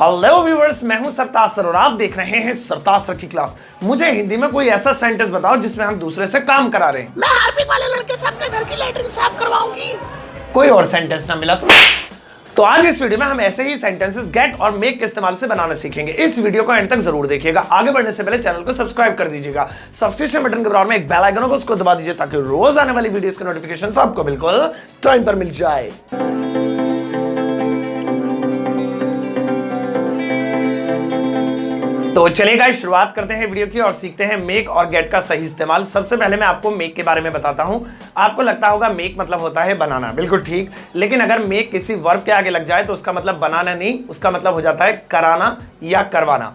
Hello viewers, मैं हूं सरताज sir और आप देख रहे हैं सरताज सर की क्लास। मुझे हिंदी में कोई ऐसा सेंटेंस बताओ जिसमें हम दूसरे से काम करा रहे हैं। मैं हार्पिक वाले लड़के से अपने घर की लैट्रिन साफ करवाऊंगी। कोई और सेंटेंस ना मिला तो आज इस वीडियो में हम ऐसे ही सेंटेंसेस गेट और मेक के इस्तेमाल से बनाना सीखेंगे। इस वीडियो को एंड तक जरूर देखिएगा। आगे बढ़ने से पहले चैनल को सब्सक्राइब कर दीजिएगा। सब्सक्रिप्शन बटन के बराबर में एक बेल आइकन होगा, उसको दबा दीजिए ताकि रोज आने वाली वीडियोस के नोटिफिकेशन आपको बिल्कुल टाइम पर मिल जाए। तो चलिए गाइस, शुरुआत करते हैं वीडियो की और सीखते हैं मेक और गेट का सही इस्तेमाल। सबसे पहले मैं आपको मेक के बारे में बताता हूं। आपको लगता होगा मेक मतलब होता है बनाना, बिल्कुल ठीक। लेकिन अगर मेक किसी वर्ब के आगे लग जाए तो उसका मतलब बनाना नहीं, उसका मतलब हो जाता है कराना या करवाना।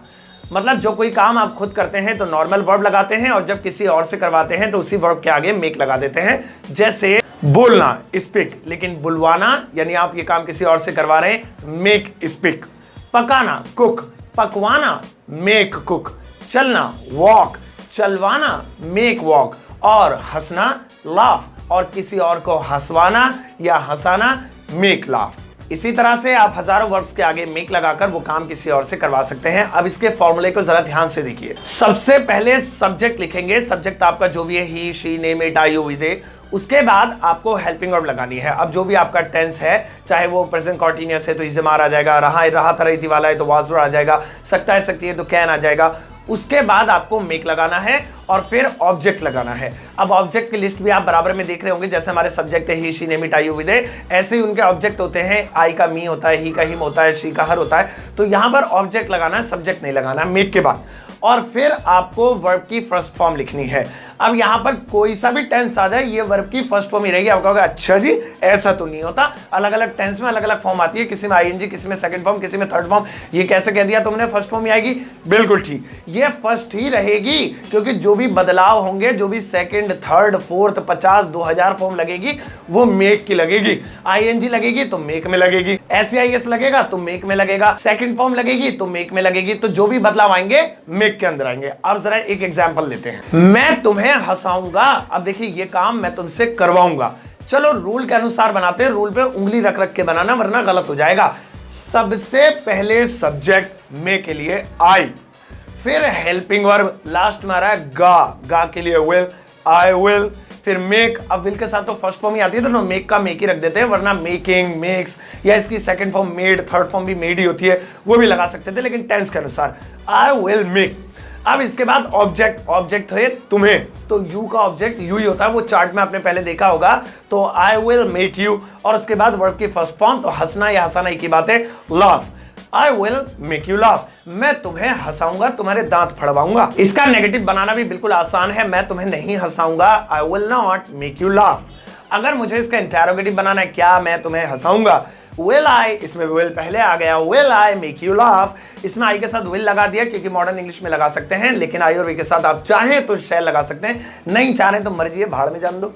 मतलब जो कोई काम आप खुद करते हैं तो नॉर्मल वर्ब लगाते हैं और जब किसी और से करवाते हैं तो उसी वर्ब के आगे मेक लगा देते हैं। जैसे बोलना स्पीक, लेकिन बुलवाना यानी आप ये काम किसी और से करवा रहे हैं, मेक स्पीक। पकाना कुक, पकवाना मेक कुक। चलना वॉक, चलवाना मेक वॉक। और हंसना लाफ, और किसी और को हंसवाना या हंसाना मेक लाफ। इसी तरह से आप हजारों वर्ब्स के आगे मेक लगाकर वो काम किसी और से करवा सकते हैं। अब इसके फॉर्मूले को जरा ध्यान से देखिए। सबसे पहले सब्जेक्ट लिखेंगे। सब्जेक्ट आपका जो भी है, he she name it I you we they. उसके बाद आपको हेल्पिंग वर्ब लगानी है। अब जो भी आपका टेंस है, चाहे वो प्रेजेंट कंटीन्यूअस है तो इज मार आ जाएगा, रहा था रही थी वाला है तो वाज आ जाएगा, सकता है सकती है तो कैन आ जाएगा। उसके बाद आपको मेक लगाना है और फिर ऑब्जेक्ट लगाना है। अब ऑब्जेक्ट की लिस्ट भी आप बराबर में देख रहे होंगे। जैसे हमारे सब्जेक्ट है he she name it I you we they, ऐसे ही उनके ऑब्जेक्ट होते हैं। आई का मी होता है, ही का हिम होता है, शी का हर होता है। तो यहां पर ऑब्जेक्ट लगाना है, सब्जेक्ट नहीं लगाना मेक के बाद। और फिर आपको वर्ब की फर्स्ट फॉर्म लिखनी है। अब यहां पर कोई सा भी टेंस आ जाए, ये वर्ब की फर्स्ट फॉर्म ही रहेगी। आप कहोगे अच्छा जी ऐसा तो नहीं होता, अलग अलग टेंस में अलग अलग फॉर्म आती है, किसी में आईएनजी, किसी में सेकंड फॉर्म, किसी में थर्ड फॉर्म। ये कैसे कह दिया तुमने फर्स्ट फॉर्म ही आएगी? बिल्कुल ठीक, ये फर्स्ट ही रहेगी, क्योंकि जो भी बदलाव होंगे, जो भी सेकंड, थर्ड, फोर्थ, 50, 2000 फॉर्म लगेगी वो मेक की लगेगी। आईएनजी लगेगी तो मेक में लगेगी, एसआईएस लगेगा तो मेक में लगेगा, सेकंड फॉर्म लगेगी तो मेक में लगेगी। तो जो भी बदलाव आएंगे मेक के अंदर आएंगे। अब जरा एक एग्जांपल लेते हैं। मैं तुम्हें हंसाऊंगा। अब देखिए ये काम मैं तुमसे करवाऊंगा। चलो रूल के अनुसार बनाते हैं। रूल पे उंगली रख रख के बनाना वरना गलत हो जाएगा। सबसे पहले सब्जेक्ट में के लिए आई, फिर हेल्पिंग वर्ब लास्ट में आ रहा है गा के लिए विल, आई विल, फिर मेक। अब विल के साथ तो फर्स्ट फॉर्म ही आती है तो मेक का मेक ही रख देते हैं, वरना मेकिंग, मेक्स, या इसकी second form made, third form भी मेड ही होती है, वो भी लगा सकते थे लेकिन टेंस के अनुसार। I will make. अब इसके बाद ऑब्जेक्ट है तुम्हें, तो यू का ऑब्जेक्ट यू ही होता है, वो चार्ट में आपने पहले देखा होगा। तो आई विल मेक यू, और उसके बाद वर्ब की फर्स्ट फॉर्म, तो हंसना या हंसाना एक ही बात है, laugh. I will make you laugh, मैं तुम्हें हंसाऊंगा, तुम्हारे दांत फड़वाऊंगा। इसका नेगेटिव बनाना भी बिल्कुल आसान है, मैं तुम्हें नहीं हंसाऊंगा, I will not make you laugh. अगर मुझे इसका इंटरोगेटिव बनाना है, क्या मैं तुम्हें हंसाऊंगा, will I, इसमें will पहले आ गया, will I make you laugh। इसमें I के साथ will लगा दिया क्योंकि मॉडर्न इंग्लिश में लगा सकते हैं, लेकिन I और V के साथ आप चाहें तो shall लगा सकते हैं, नहीं चाहें तो मर्जी है, भाड़ में जान दो।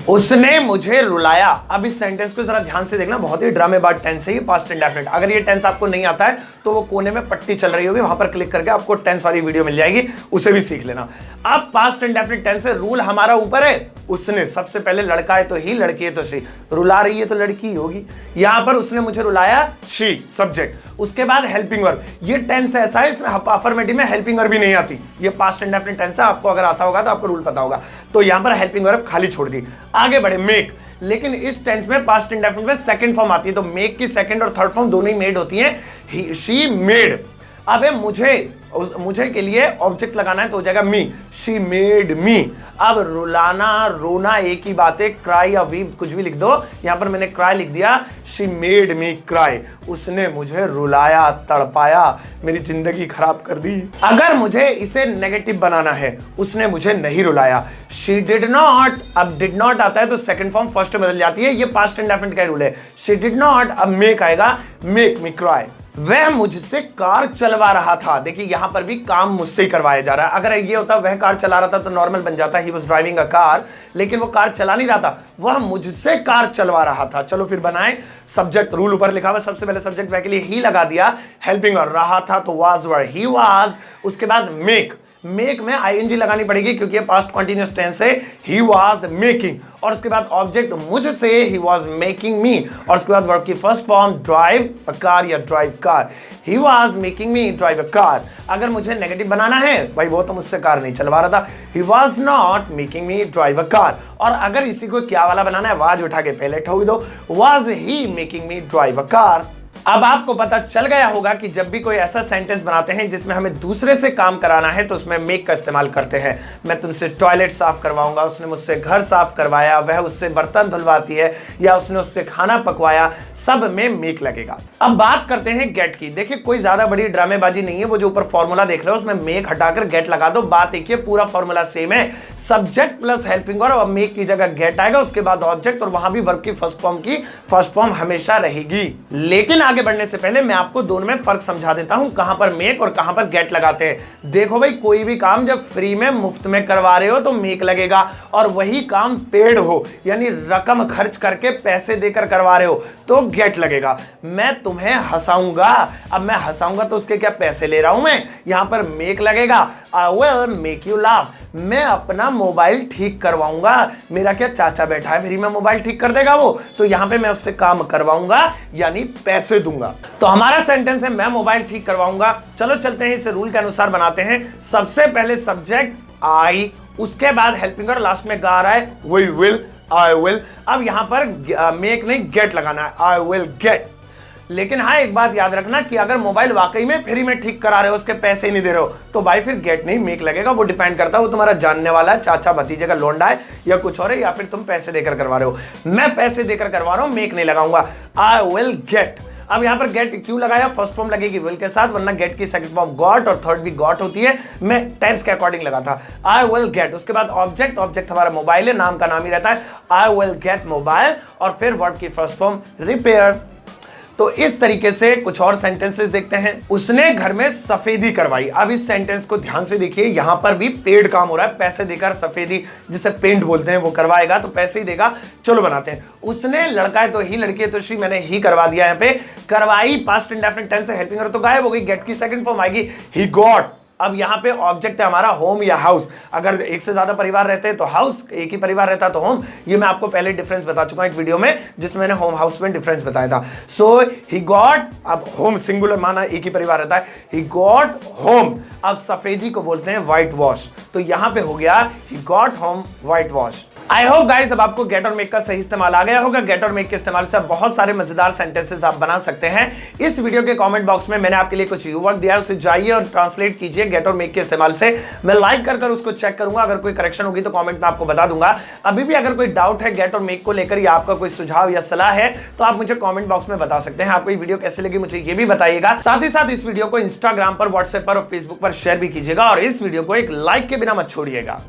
उसने मुझे रुलाया। अब इस सेंटेंस को जरा ध्यान से देखना, बहुत ही ड्रामेबाज टेंस है ये, पास्ट इंडेफिनिट। अगर ये टेंस आपको नहीं आता है तो वो कोने में पट्टी चल रही होगी, वहां पर क्लिक करके आपको टेंस वाली वीडियो मिल जाएगी, उसे भी सीख लेना। अब पास्ट इंडेफिनिट टेंस है, रूल हमारा ऊपर है। उसने, सबसे पहले लड़का है तो ही, लड़की है तो शी, रुला रही है तो लड़की होगी। यहां पर उसने मुझे रुलाया, शी सब्जेक्ट। उसके बाद हेल्पिंग वर्ब। ये टेंस ऐसा है, इसमें अफर्मेटिव में हेल्पिंग वर्ब भी नहीं आती, ये पास्ट इंडेफिनिट टेंस है। आपको अगर आता होगा तो आपको रूल पता होगा। तो यहां पर हेल्पिंग वर्ब खाली छोड़ दी। आगे बढ़े, मेक। लेकिन इस टेंस में पास्ट इंडेफिनिट में सेकंड फॉर्म आती है, तो मेक की सेकंड और थर्ड फॉर्म दोनों ही मेड होती हैं। She made. अब मुझे के लिए ऑब्जेक्ट लगाना है तो हो जाएगा मी, शी मेड मी। अब रुलाना रोना एक ही बात है, क्राई या वीप कुछ भी लिख दो। यहां पर मैंने क्राई लिख दिया, शी मेड मी क्राई। उसने मुझे रुलाया, तड़पाया, मेरी जिंदगी खराब कर दी। अगर मुझे इसे नेगेटिव बनाना है, उसने मुझे नहीं रुलाया, शी डिड नॉट। अब डिड नॉट आता है तो सेकंड फॉर्म फर्स्ट में बदल जाती है, ये पास्ट इंडेफिनिट का रूल है। शी डिड नॉट, अब मेक आएगा, मेक मी क्राई। वह मुझसे कार चलवा रहा था। देखिए यहां पर भी काम मुझसे ही करवाया जा रहा है। अगर ये होता वह कार चला रहा था तो नॉर्मल बन जाता, he was driving a car, लेकिन वो कार चला नहीं रहा था, वह मुझसे कार चलवा रहा था। चलो फिर बनाए। सब्जेक्ट रूल ऊपर लिखा हुआ, सबसे पहले सब्जेक्ट वह के लिए ही लगा दिया, हेल्पिंग और रहा था तो वाज वर ही वाज। उसके बाद मेक, मेक में आईएनजी लगानी पड़ेगी क्योंकि ये पास्ट कंटीन्यूअस टेंस है। ही वाज मेकिंग, और उसके बाद ऑब्जेक्ट मुझसे, ही वाज मेकिंग मी, और उसके बाद वर्ब की first form drive a car या drive car. He was making me drive a car. अगर मुझे नेगेटिव बनाना है भाई, वो तो मुझसे कार नहीं चलवा रहा था। He was not making me drive a car. और अगर इसी को क्या वाला बनाना है, आवाज उठा के पहले ठोक दो, was he making me drive a car. अब आपको पता चल गया होगा कि जब भी कोई ऐसा सेंटेंस बनाते हैं जिसमें हमें दूसरे से काम कराना है तो उसमें मेक का इस्तेमाल करते हैं। मैं तुमसे टॉयलेट साफ करवाऊंगा, उसने मुझसे घर साफ करवाया, वह उससे बर्तन धुलवाती है, या उसने उससे खाना पकवाया, सब में मेक लगेगा। अब बात करते हैं गेट की। देखिए कोई ज्यादा बड़ी ड्रामेबाजी नहीं है, वो जो ऊपर फॉर्मूला देख रहे हो उसमें मेक हटाकर गेट लगा दो, बात एक ही है, पूरा फॉर्मूला सेम है। सब्जेक्ट प्लस हेल्पिंग वर्ब, अब मेक की जगह गेट आएगा, उसके बाद ऑब्जेक्ट, और वहां भी वर्ब की फर्स्ट फॉर्म हमेशा रहेगी। लेकिन आगे बढ़ने से पहले मैं आपको दोनों में फर्क समझा देता हूं, कहां पर मेक और कहां पर गेट लगाते हैं। देखो भाई, कोई भी काम जब फ्री में मुफ्त में करवा रहे हो तो मेक लगेगा, और वही काम पेड हो यानी रकम खर्च करके पैसे देकर करवा रहे हो तो गेट लगेगा। मैं तुम्हें हंसाऊंगा, अब मैं हंसाऊंगा तो उसके क्या पैसे ले रहा हूं मैं, यहां पर मेक लगेगा। I will make you laugh. मैं अपना मोबाइल ठीक करवाऊंगा, मेरा क्या चाचा बैठा है फ्री में मोबाइल ठीक कर देगा वो, तो यहां पे मैं उससे काम करवाऊंगा यानी पैसे दूंगा। तो हमारा सेंटेंस है मैं मोबाइल ठीक करवाऊंगा। चलो चलते हैं, इसे रूल के अनुसार बनाते हैं। सबसे पहले सब्जेक्ट आई, उसके बाद हेल्पिंग और लास्ट में गा रहा है वी विल, आई विल। अब यहां पर मेक नहीं गेट लगाना है, आई विल गेट। लेकिन हाँ एक बात याद रखना कि अगर मोबाइल वाकई में फ्री में ठीक करा रहे हो, उसके पैसे नहीं दे रहे हो, तो भाई फिर गेट नहीं मेक लगेगा। वो डिपेंड करता है वो तुम्हारा जानने वाला है, चाचा भतीजे का लोंडा है या कुछ और है, या फिर तुम पैसे देकर करवा रहे हो। मैं पैसे देकर करवा रहा हूं, मेक नहीं लगाऊंगा। I will get. अब यहां पर गेट क्यों लगाया, फर्स्ट फॉर्म लगेगी विल के साथ, वरना गेट की सेकंड फॉर्म गॉट और थर्ड भी गॉट होती है। मैं टेंस के अकॉर्डिंग लगा था आई विल गेट। उसके बाद ऑब्जेक्ट, ऑब्जेक्ट हमारा मोबाइल है, नाम का नाम ही रहता है, आई विल गेट मोबाइल, और फिर वर्ब की फर्स्ट फॉर्म रिपेयर। तो इस तरीके से कुछ और सेंटेंसेस देखते हैं। उसने घर में सफेदी करवाई। अब इस सेंटेंस को ध्यान से देखिए, यहां पर भी पेड काम हो रहा है, पैसे देकर सफेदी जिसे पेंट बोलते हैं वो करवाएगा तो पैसे ही देगा। चलो बनाते हैं। उसने, लड़का है तो ही, लड़की है तो शी, मैंने ही करवा दिया। यहां पे करवाई पास्ट इंडेफिनिट टेंस है, हेल्पिंग वर्ब तो गायब हो गई, गेट की सेकंड फॉर्म आएगी ही गॉट। अब यहां पे ऑब्जेक्ट है हमारा होम या हाउस। अगर एक से ज्यादा परिवार रहते हैं तो हाउस, एक ही परिवार रहता तो होम। ये मैं आपको पहले डिफरेंस बता चुका हूं एक वीडियो में जिसमें मैंने होम हाउस में डिफरेंस बताया था। सो ही गॉट, अब होम सिंगुलर माना एक ही परिवार रहता है, ही गॉट होम। अब सफेदी को बोलते हैं व्हाइट वॉश, तो यहां पे हो गया he got home white wash. I hope guys अब आपको गेट और मेक का सही इस्तेमाल आ गया होगा। गेट और मेक के इस्तेमाल से आप बहुत सारे मजेदार सेंटेंसेस आप बना सकते हैं। इस वीडियो के कमेंट बॉक्स में मैंने आपके लिए कुछ यूवर्क दिया है, उसे जाइए और ट्रांसलेट कीजिए गेट और मेक के इस्तेमाल से। मैं लाइक कर उसको चेक करूंगा, अगर कोई करेक्शन होगी तो कमेंट में आपको बता दूंगा। अभी भी अगर कोई डाउट है गेट और मेक को लेकर या आपका कोई सुझाव या सलाह है तो आप मुझे कमेंट बॉक्स में बता सकते हैं। आपको ये वीडियो कैसे लगी मुझे ये भी बताइएगा। साथ ही साथ इस वीडियो को इंस्टाग्राम पर, व्हाट्सएप पर और फेसबुक पर शेयर भी कीजिएगा, और इस वीडियो को एक लाइक के बिना मत छोड़िएगा।